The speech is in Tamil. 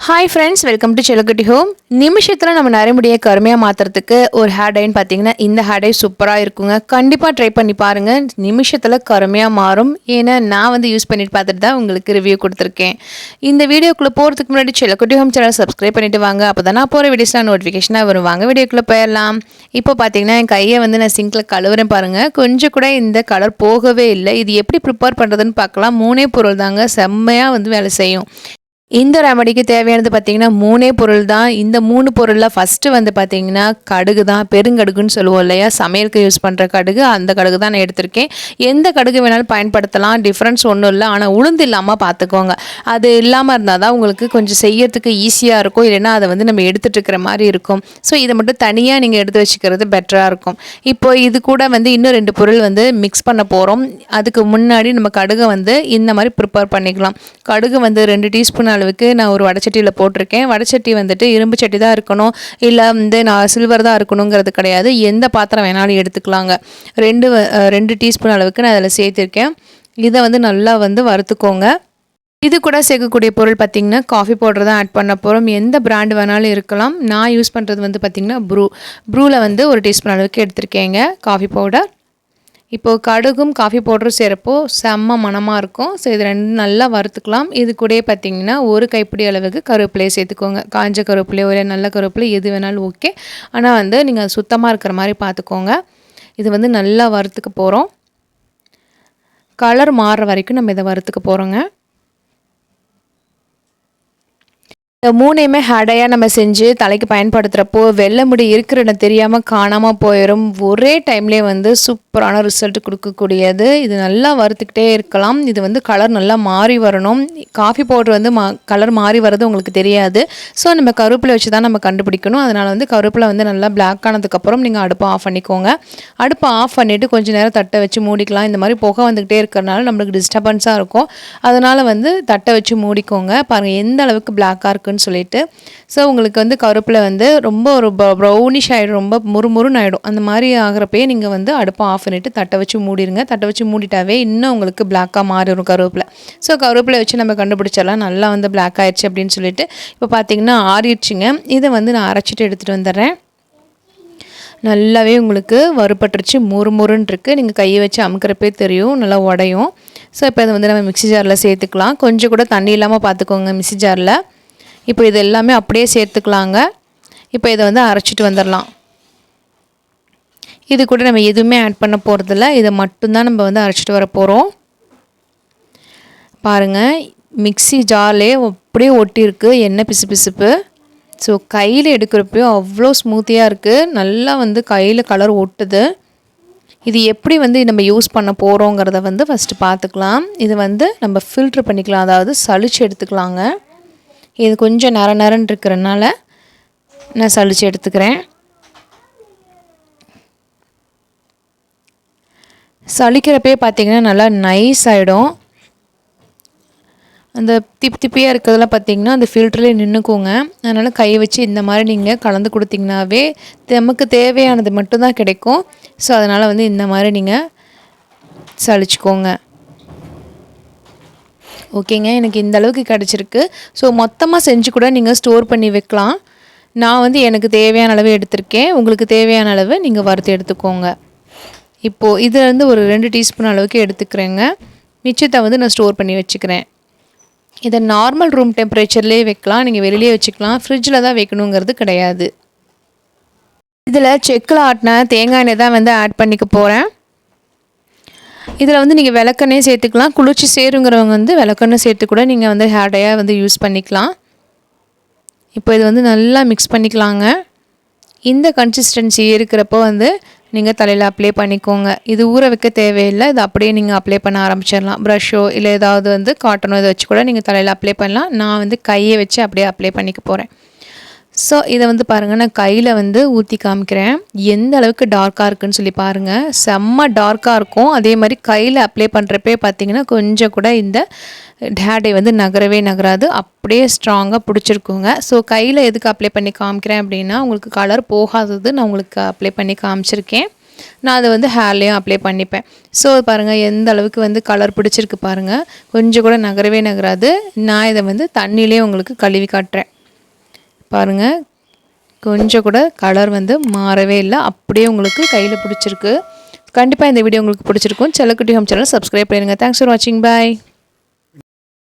ஹாய் ஃப்ரெண்ட்ஸ், வெல்கம் டு செல்லக்குட்டி ஹோம். நிமிஷத்தில் நம்ம நரைமுடியை கருமையாக மாற்றுறதுக்கு ஒரு ஹேர் டைன்னு பார்த்தீங்கன்னா இந்த ஹேர் டை சூப்பராக இருக்குங்க. கண்டிப்பாக ட்ரை பண்ணி பாருங்கள். நிமிஷத்தில் கருமையாக மாறும். ஏன்னா நான் வந்து யூஸ் பண்ணிட்டு பார்த்துட்டு தான் உங்களுக்கு ரிவ்யூ கொடுத்துருக்கேன். இந்த வீடியோக்குள்ளே போகிறதுக்கு முன்னாடி செல்லக்குட்டி ஹோம் சேனல் சப்ஸ்கிரைப் பண்ணிவிட்டு வாங்க. அப்போ தான் நான் போகிற வீடியோஸ்லாம் நோட்டிஃபிகேஷனாக வரும். வாங்க வீடியோக்குள்ளே போயிடலாம். இப்போ பார்த்தீங்கன்னா என் கையை வந்து நான் சிங்கில் கழுவுறேன் பாருங்கள். கொஞ்சம் கூட இந்த கலர் போகவே இல்லை. இது எப்படி ப்ரிப்பேர் பண்ணுறதுன்னு பார்க்கலாம். 3 பொருள் தாங்க செம்மையாக வந்து வேலை செய்யும். இந்த ரெமடிக்கு தேவையானது பார்த்திங்கன்னா 3 பொருள் தான். இந்த 3 பொருளில் ஃபஸ்ட்டு வந்து பார்த்திங்கன்னா கடுகு தான். பெருங்கடுகுன்னு சொல்லுவோம் இல்லையா, சமையலுக்கு யூஸ் பண்ணுற கடுகு. அந்த கடுகு தான் நான் எடுத்திருக்கேன். எந்த கடுகு வேணாலும் பயன்படுத்தலாம், டிஃப்ரென்ஸ் ஒன்றும் இல்லை. ஆனால் உளுந்து இல்லாமல் பார்த்துக்கோங்க. அது இல்லாமல் இருந்தால் தான் உங்களுக்கு கொஞ்சம் செய்யறதுக்கு ஈஸியாக இருக்கும். இல்லைன்னா அதை வந்து நம்ம எடுத்துகிட்டு இருக்கிற மாதிரி இருக்கும். ஸோ இதை மட்டும் தனியாக நீங்கள் எடுத்து வச்சுக்கிறது பெட்டராக இருக்கும். இப்போ இது கூட வந்து இன்னும் 2 பொருள் வந்து மிக்ஸ் பண்ண போகிறோம். அதுக்கு முன்னாடி நம்ம கடுகை வந்து இந்த மாதிரி ப்ரிப்பேர் பண்ணிக்கலாம். கடுகு வந்து 2 டீஸ்பூன் அளவுக்கு நான் ஒரு வடச்சட்டியில் போட்டிருக்கேன். வடச்சட்டி வந்துட்டு இரும்பு சட்டி தான் இருக்கணும், இல்லை வந்து நான் சில்வர் தான் இருக்கணுங்கிறது கிடையாது. எந்த பாத்திரம் வேணாலும் எடுத்துக்கலாங்க. 2 டீஸ்பூன் அளவுக்கு நான் அதில் சேர்த்துருக்கேன். இதை வந்து நல்லா வந்து வறுத்துக்கோங்க. இது கூட சேர்க்கக்கூடிய பொருள் பார்த்திங்கன்னா காஃபி பவுடர் தான் ஆட் பண்ண போகிறோம். எந்த பிராண்டு வேணாலும் இருக்கலாம். நான் யூஸ் பண்ணுறது வந்து பார்த்திங்கன்னா ப்ரூவில் வந்து 1 டீஸ்பூன் அளவுக்கு எடுத்திருக்கேங்க காஃபி பவுடர். இப்போது கடுகும் காஃபி பவுடரும் சேரப்போ செம்ம மணமாக இருக்கும். ஸோ இது 2 நல்லா வறுத்துக்கலாம். இது கூட பார்த்திங்கன்னா 1 கைப்பிடி அளவுக்கு கருவேப்பிலையை சேர்த்துக்கோங்க. காஞ்ச கருவேப்பிலை, ஒரு நல்ல கருவேப்பிலை எது வேணாலும் ஓகே. ஆனால் வந்து நீங்கள் சுத்தமாக இருக்கிற மாதிரி பார்த்துக்கோங்க. இது வந்து நல்லா வறுத்துக்க போகிறோம். கலர் மாறுற வரைக்கும் நம்ம இதை வறுத்துக்க போகிறோங்க. இந்த 3மே ஹேடையாக நம்ம செஞ்சு தலைக்கு பயன்படுத்துகிறப்போ வெள்ளை முடி இருக்கிற இடம் தெரியாமல் காணாமல் போயிடும். ஒரே டைம்லேயே வந்து சூப்பரான ரிசல்ட் கொடுக்கக்கூடியது. இது நல்லா வறுத்துக்கிட்டே இருக்கலாம். இது வந்து கலர் நல்லா மாறி வரணும். காஃபி பவுடர் வந்து கலர் மாறி வர்றது உங்களுக்கு தெரியாது. ஸோ நம்ம கருவேப்பிலை வச்சு தான் நம்ம கண்டுபிடிக்கணும். அதனால் வந்து கருவேப்பிலை வந்து நல்லா பிளாக் ஆனதுக்கப்புறம் நீங்கள் அடுப்பை ஆஃப் பண்ணிக்கோங்க. அடுப்பை ஆஃப் பண்ணிவிட்டு கொஞ்சம் நேரம் தட்டை வச்சு மூடிக்கலாம். இந்த மாதிரி புகை வந்துக்கிட்டே இருக்கிறனால நம்மளுக்கு டிஸ்டர்பன்ஸாக இருக்கும். அதனால் வந்து தட்டை வச்சு மூடிக்கோங்க. பாருங்கள் எந்த அளவுக்கு பிளாக்காக இருக்குது சொல்லிட்டு. ஸோ உங்களுக்கு வந்து கருவேப்பிலை வந்து ரொம்ப ஒரு ப்ரௌனிஷ் ஆகிடும், ரொம்ப முறுமுறுன்னு ஆகிடும். அந்த மாதிரி ஆகிறப்பே நீங்கள் வந்து அடுப்பை ஆஃப் பண்ணிவிட்டு தட்டை வச்சு மூடிடுங்க. தட்டை வச்சு மூடிட்டாவே இன்னும் உங்களுக்கு பிளாக்காக மாறிடும் கருவேப்பிலை. ஸோ கருவேப்பிலை வச்சு நம்ம கண்டுபிடிச்சிடலாம் நல்லா வந்து பிளாக் ஆயிடுச்சு அப்படின்னு சொல்லிட்டு. இப்போ பார்த்தீங்கன்னா ஆறிடுச்சுங்க. இதை வந்து நான் அரைச்சிட்டு எடுத்துகிட்டு வந்துடுறேன். நல்லாவே உங்களுக்கு வறுபட்டுருச்சு, முறுமுறுன்னு இருக்குது. நீங்கள் கையை வச்சு அமுக்கிறப்பே தெரியும், நல்லா உடையும். ஸோ இப்போ இதை வந்து நம்ம மிக்ஸி ஜாரில் சேர்த்துக்கலாம். கொஞ்சம் கூட தண்ணி இல்லாமல் பார்த்துக்கோங்க மிக்ஸி ஜாரில். இப்போ இது எல்லாமே அப்படியே சேர்த்துக்கலாங்க. இப்போ இதை வந்து அரைச்சிட்டு வந்துடலாம். இது கூட நம்ம எதுவுமே ஆட் பண்ண போகிறதில்ல. இதை மட்டும்தான் நம்ம வந்து அரைச்சிட்டு வர போகிறோம். பாருங்கள் மிக்ஸி ஜார்லேயே அப்படியே ஒட்டியிருக்கு, எண்ணெய் பிசு பிசுப்பு. ஸோ கையில் எடுக்கிறப்பையும் அவ்வளோ ஸ்மூத்தியாக இருக்குது. நல்லா வந்து கையில் கலர் ஒட்டுது. இது எப்படி வந்து நம்ம யூஸ் பண்ண போகிறோங்கிறத வந்து ஃபஸ்ட்டு பார்த்துக்கலாம். இது வந்து நம்ம ஃபில்ட்ரு பண்ணிக்கலாம், அதாவது சளிச்சு எடுத்துக்கலாங்க. இது கொஞ்சம் நரன்னு இருக்கிறனால நான் சளிச்சு எடுத்துக்கிறேன். சளிக்கிறப்பே பார்த்திங்கன்னா நல்லா நைஸ் ஆகிடும். அந்த திப்பியாக இருக்கிறதெல்லாம் பார்த்திங்கன்னா அந்த ஃபில்டர்லேயே நின்றுக்கோங்க. அதனால் கையை வச்சு இந்த மாதிரி நீங்கள் கலந்து கொடுத்திங்கனாவே நமக்கு தேவையானது மட்டும்தான் கிடைக்கும். ஸோ அதனால் வந்து இந்த மாதிரி நீங்கள் சளிச்சிக்கோங்க. ஓகேங்க, எனக்கு இந்த அளவுக்கு கிடச்சிருக்கு. ஸோ மொத்தமாக செஞ்சு கூட நீங்கள் ஸ்டோர் பண்ணி வைக்கலாம். நான் வந்து எனக்கு தேவையான அளவு எடுத்திருக்கேன். உங்களுக்கு தேவையான அளவு நீங்கள் வறுத்து எடுத்துக்கோங்க. இப்போது இதிலேருந்து ஒரு 2 டீஸ்பூன் அளவுக்கு எடுத்துக்கிறேங்க. மிச்சத்தை வந்து நான் ஸ்டோர் பண்ணி வச்சுக்கிறேன். இதை நார்மல் ரூம் டெம்பரேச்சர்லேயே வைக்கலாம், நீங்கள் வெளியே வச்சுக்கலாம். ஃப்ரிட்ஜில் தான் வைக்கணுங்கிறது கிடையாது. இதில் செக்கில் ஆட்டின தேங்காய் எண்ணெய் தான் வந்து ஆட் பண்ணிக்க போகிறேன். இதில் வந்து நீங்கள் விளக்கெண்ணெய் சேர்த்துக்கலாம். குளிர்ச்சி சேருங்கிறவங்க வந்து விளக்கெண்ணெய் சேர்த்து கூட நீங்கள் வந்து ஹேர் டையாக வந்து யூஸ் பண்ணிக்கலாம். இப்போ இது வந்து நல்லா மிக்ஸ் பண்ணிக்கலாங்க. இந்த கன்சிஸ்டன்சி இருக்கிறப்போ வந்து நீங்கள் தலையில் அப்ளை பண்ணிக்கோங்க. இது ஊற வைக்க தேவையில்லை. இது அப்படியே நீங்கள் அப்ளை பண்ண ஆரம்பிச்சிடலாம். ப்ரஷ்ஷோ இல்லை ஏதாவது வந்து காட்டனோ இதை வச்சு கூட நீங்கள் தலையில் அப்ளை பண்ணலாம். நான் வந்து கையை வச்சு அப்படியே அப்ளை பண்ணிக்க போகிறேன். ஸோ இதை வந்து பாருங்கள், நான் கையில் வந்து ஊற்றி காமிக்கிறேன். எந்த அளவுக்கு டார்க்காக இருக்குதுன்னு சொல்லி பாருங்கள். செம்ம டார்க்காக இருக்கும். அதே மாதிரி கையில் அப்ளை பண்ணுறப்பே பார்த்திங்கன்னா கொஞ்சம் கூட இந்த ஹேர் டை வந்து நகரவே நகராது, அப்படியே ஸ்ட்ராங்காக பிடிச்சிருக்குங்க. ஸோ கையில் எதுக்கு அப்ளை பண்ணி காமிக்கிறேன் அப்படின்னா உங்களுக்கு கலர் போகாதது நான் உங்களுக்கு அப்ளை பண்ணி காமிச்சிருக்கேன். நான் அதை வந்து ஹேர்லேயும் அப்ளை பண்ணிப்பேன். ஸோ பாருங்கள் எந்த அளவுக்கு வந்து கலர் பிடிச்சிருக்கு பாருங்கள். கொஞ்சம் கூட நகரவே நகராது. நான் இதை வந்து தண்ணியிலே உங்களுக்கு கழுவி காட்டுறேன் பாருங்கள். கொஞ்சம் கூட கலர் வந்து மாறவே இல்லை, அப்படியே உங்களுக்கு கையில் பிடிச்சிருக்கு. கண்டிப்பாக இந்த வீடியோ உங்களுக்கு பிடிச்சிருக்கும். செல்லக்குட்டி ஹோம் சேனல் சப்ஸ்கிரைப் பண்ணிடுங்க. தேங்க்ஸ் ஃபார் வாட்சிங். பாய்.